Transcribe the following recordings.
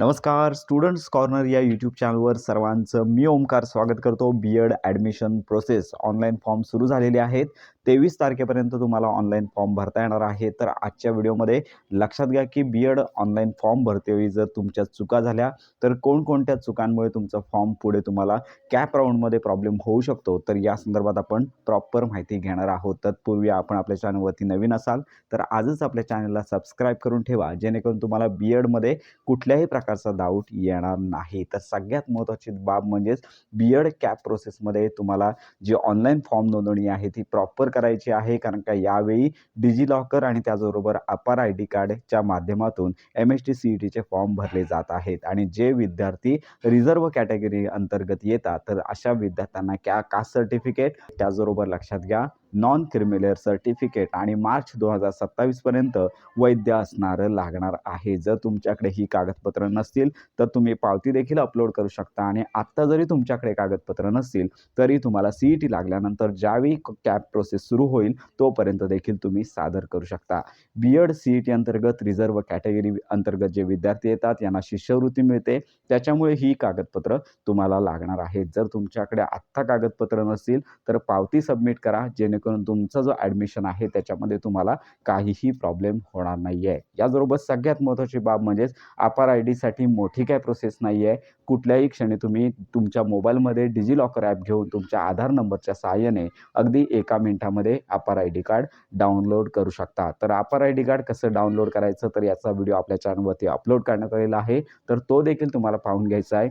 नमस्कार. Students corner या YouTube चॅनलवर सर्वांचं मी ओमकार स्वागत करतो. B Ed admission process online form सुरू झालेले आहेत. 23 तारखेपर्यंत तुम्हाला ऑनलाईन फॉर्म भरता येणार आहे. तर आजच्या व्हिडिओमध्ये लक्षात घ्या की बी.एड ऑनलाईन फॉर्म भरतेवेळी जर तुमच्या चुका झाल्या तर कोणकोणत्या चुकांमुळे तुमचा फॉर्म पुढे तुम्हाला कॅप राऊंडमध्ये प्रॉब्लेम होऊ शकतो. तर या संदर्भात आपण प्रॉपर माहिती घेणार आहोत. तत्पूर्वी आपण आपल्या चॅनलवरती नवीन असाल तर आजच आपल्या चॅनलला सबस्क्राईब करून ठेवा, जेणेकरून तुम्हाला बी.एडमध्ये कुठल्याही प्रकारचा डाऊट येणार नाही. तर सगळ्यात महत्त्वाची बाब म्हणजेच बी.एड कॅप प्रोसेसमध्ये तुम्हाला जी ऑनलाईन फॉर्म नोंदणी आहे ती प्रॉपर करायची आहे. कारण का यावेळी डिजिलॉकर आणि त्याचबरोबर अपार आय.डी कार्डच्या माध्यमातून MST-CETचे फॉर्म भरले जात आहेत. आणि जे विद्यार्थी रिझर्व्ह कॅटेगरी अंतर्गत येतात तर अशा विद्यार्थ्यांना कास्ट सर्टिफिकेट, त्याचबरोबर लक्षात घ्या नॉन क्रिमिलेअर सर्टिफिकेट आणि मार्च 2027 पर्यंत वैध असणारं लागणार आहे. जर तुमच्याकडे ही कागदपत्र नसतील तर तुम्ही पावती देखील अपलोड करू शकता. आणि आत्ता जरी तुमच्याकडे कागदपत्र नसतील तरी तुम्हाला CET लागल्यानंतर ज्यावेळी कॅप प्रोसेस सुरू होईल तोपर्यंत देखील तुम्ही सादर करू शकता. बी.एड CET अंतर्गत रिझर्व्ह कॅटेगरी अंतर्गत जे विद्यार्थी येतात यांना शिष्यवृत्ती मिळते. त्याच्यामुळे ही कागदपत्र तुम्हाला लागणार आहेत. जर तुमच्याकडे आत्ता कागदपत्र नसतील तर पावती सबमिट करा, जेणेकरून तुमचा जो ॲडमिशन आहे त्याच्यामध्ये तुम्हाला काहीही प्रॉब्लेम होणार नाही आहे. याचबरोबर सगळ्यात महत्त्वाची बाब म्हणजेच अपार आय.डीसाठी मोठी काय प्रोसेस नाही आहे. कुठल्याही क्षणी तुम्ही तुमच्या मोबाईलमध्ये डिजिलॉकर ॲप घेऊन तुमच्या आधार नंबरच्या सहाय्याने अगदी 1 मिनिटामध्ये अपार आय.डी कार्ड डाउनलोड करू शकता. तर अपार आय.डी कार्ड कसं डाउनलोड करायचं तर याचा व्हिडिओ आपल्या चॅनलवरती अपलोड करण्यात आलेला आहे. तर तो देखील तुम्हाला पाहून घ्यायचा आहे.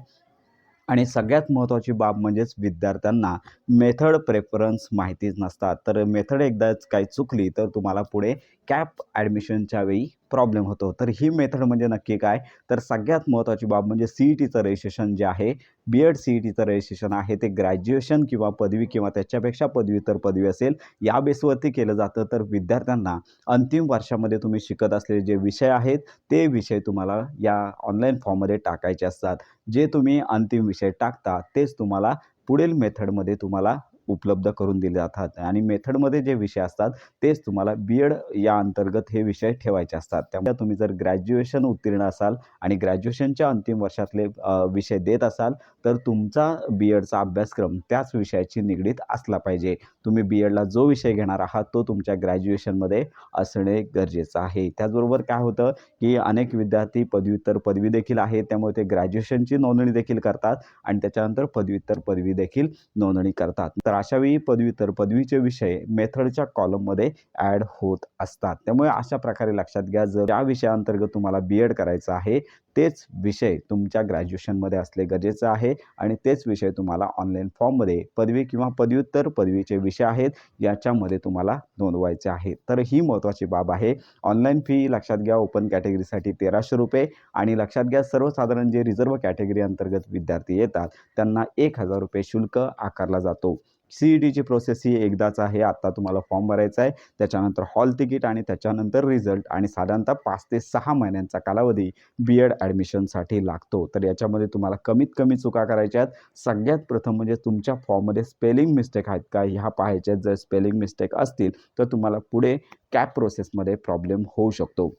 आणि सगळ्यात महत्त्वाची बाब म्हणजेच विद्यार्थ्यांना मेथड प्रेफरन्स माहितीच नसतात. तर मेथड एकदाच काही चुकली तर तुम्हाला पुढे कॅप ॲडमिशनच्या वेळी प्रॉब्लेम होतो. तर ही मेथड म्हणजे नक्की काय? तर सगळ्यात महत्त्वाची बाब म्हणजे CETचं रजिस्ट्रेशन जे आहे, बी.एड CETचं रजिस्ट्रेशन आहे ते ग्रॅज्युएशन किंवा पदवी किंवा त्याच्यापेक्षा पदव्युत्तर पदवी असेल या बेसवरती केलं जातं. तर विद्यार्थ्यांना अंतिम वर्षामध्ये तुम्ही शिकत असलेले जे विषय आहेत ते विषय तुम्हाला या ऑनलाईन फॉर्ममध्ये टाकायचे असतात. जे तुम्ही अंतिम विषय टाकता तेच तुम्हाला पुढील मेथडमध्ये तुम्हाला उपलब्ध करून दिले जातात. आणि मेथडमध्ये जे विषय असतात तेच तुम्हाला बी.एड या अंतर्गत हे विषय ठेवायचे असतात. त्यामुळे तुम्ही जर ग्रॅज्युएशन उत्तीर्ण असाल आणि ग्रॅज्युएशनच्या अंतिम वर्षातले विषय देत असाल तर तुमचा बी.एडचा अभ्यासक्रम त्याच विषयाची निगडीत असला पाहिजे. तुम्ही बी.एडला जो विषय घेणार आहात तो तुमच्या ग्रॅज्युएशनमध्ये असणे गरजेचं आहे. त्याचबरोबर काय होतं की अनेक विद्यार्थी पदव्युत्तर पदवी देखील आहे, त्यामुळे ते ग्रॅज्युएशनची नोंदणी देखील करतात आणि त्याच्यानंतर पदव्युत्तर पदवी देखील नोंदणी करतात. तर अशावेळी पदव्युत्तर पदवीचे विषय मेथडच्या कॉलममध्ये ॲड होत असतात. त्यामुळे अशा प्रकारे लक्षात घ्या, जर ज्या विषयाअंतर्गत तुम्हाला बी.एड करायचं आहे तेच विषय तुमच्या ग्रॅज्युएशनमध्ये असले गरजेचं आहे. आणि तेच विषय तुम्हाला ऑनलाईन फॉर्ममध्ये पदवी किंवा पदव्युत्तर पदवीचे विषय आहेत याच्यामध्ये तुम्हाला नोंदवायचे आहेत. तर ही महत्त्वाची बाब आहे. ऑनलाईन फी लक्षात घ्या, ओपन कॅटेगरीसाठी ₹1300 आणि लक्षात घ्या सर्वसाधारण जे रिझर्व्ह कॅटेगरी अंतर्गत विद्यार्थी येतात त्यांना ₹1000 शुल्क आकारला जातो. CETची प्रोसेस ही एकदाच आहे. आत्ता तुम्हाला फॉर्म भरायचा आहे, त्याच्यानंतर हॉल तिकीट आणि त्याच्यानंतर रिझल्ट आणि साधारणतः 5 ते 6 महिन्यांचा कालावधी बी.एड ॲडमिशनसाठी लागतो. तर याच्यामध्ये तुम्हाला कमीत कमी चुका करायच्या आहेत. सगळ्यात प्रथम म्हणजे तुमच्या फॉर्ममध्ये स्पेलिंग मिस्टेक आहेत का ह्या पाहायच्या आहेत. जर स्पेलिंग मिस्टेक असतील तर तुम्हाला पुढे कॅप प्रोसेसमध्ये प्रॉब्लेम होऊ शकतो.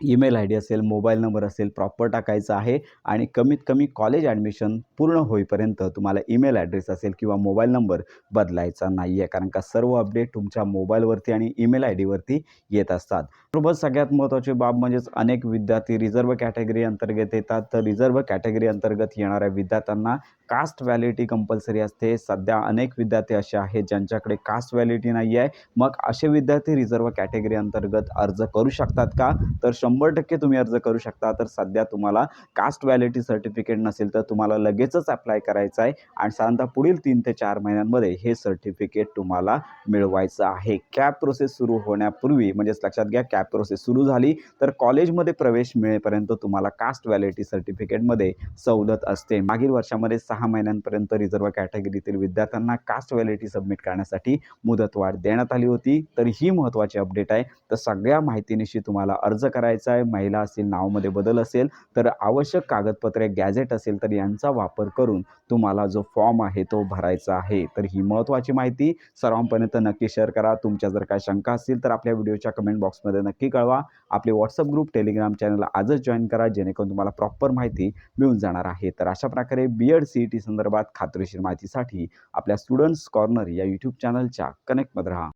ईमेल आय.डी असेल, मोबाईल नंबर असेल प्रॉपर टाकायचा आहे. आणि कमीत कमी कॉलेज ॲडमिशन पूर्ण होईपर्यंत तुम्हाला ईमेल ॲड्रेस असेल किंवा मोबाईल नंबर बदलायचा नाही आहे. कारण का सर्व अपडेट तुमच्या मोबाईलवरती आणि ईमेल आय.डीवरती येत असतात. बरोबर सगळ्यात महत्त्वाची बाब म्हणजेच अनेक विद्यार्थी रिझर्व्ह कॅटेगरी अंतर्गत येतात. तर रिझर्व्ह कॅटेगरी अंतर्गत येणाऱ्या विद्यार्थ्यांना कास्ट व्हॅलिडिटी कंपल्सरी असते. सध्या अनेक विद्यार्थी असे आहेत ज्यांच्याकडे कास्ट व्हॅलिडिटी नाही आहे. मग असे विद्यार्थी रिझर्व्ह कॅटेगरी अंतर्गत अर्ज करू शकतात का? तर 100% तुम्ही अर्ज करू शकता. तर सध्या तुम्हाला कास्ट व्हॅलिडिटी सर्टिफिकेट नसेल तर तुम्हाला लगेचच अप्लाय करायचं आहे आणि साधारणतः पुढील 3 ते 4 महिन्यांमध्ये हे सर्टिफिकेट तुम्हाला मिळवायचं आहे. कॅप प्रोसेस सुरू होण्यापूर्वी म्हणजेच लक्षात घ्या, कॅप प्रोसेस सुरू झाली तर कॉलेजमध्ये प्रवेश मिळेपर्यंत तुम्हाला कास्ट व्हॅलिडिटी सर्टिफिकेटमध्ये सवलत असते. मागील वर्षामध्ये 6 महिन्यांपर्यंत रिझर्व्ह कॅटेगरीतील विद्यार्थ्यांना कास्ट व्हॅलिडिटी सबमिट करण्यासाठी मुदतवाढ देण्यात आली होती. तर ही महत्त्वाची अपडेट आहे. तर सगळ्या माहितीनिशी तुम्हाला अर्ज करायचा करायचा आहे, महिला असतील, नावामध्ये बदल असेल, तर आवश्यक कागदपत्रे, गॅझेट असेल तर यांचा वापर करून तुम्हाला जो फॉर्म आहे तो भरायचा आहे. तर ही महत्त्वाची माहिती सर्वांपर्यंत नक्की शेअर करा. तुमच्या जर काही शंका असतील तर आपल्या व्हिडिओच्या कमेंट बॉक्समध्ये नक्की कळवा. आपले WhatsApp ग्रुप, टेलिग्राम चॅनल आजच जॉइन करा, जेणेकरून तुम्हाला प्रॉपर माहिती मिळून जाणार आहे. तर अशा प्रकारे BEd CET संदर्भात खात्रीशीर माहितीसाठी आपल्या स्टुडंट्स कॉर्नर या यूट्यूब चॅनलच्या कनेक्टमध्ये राहा.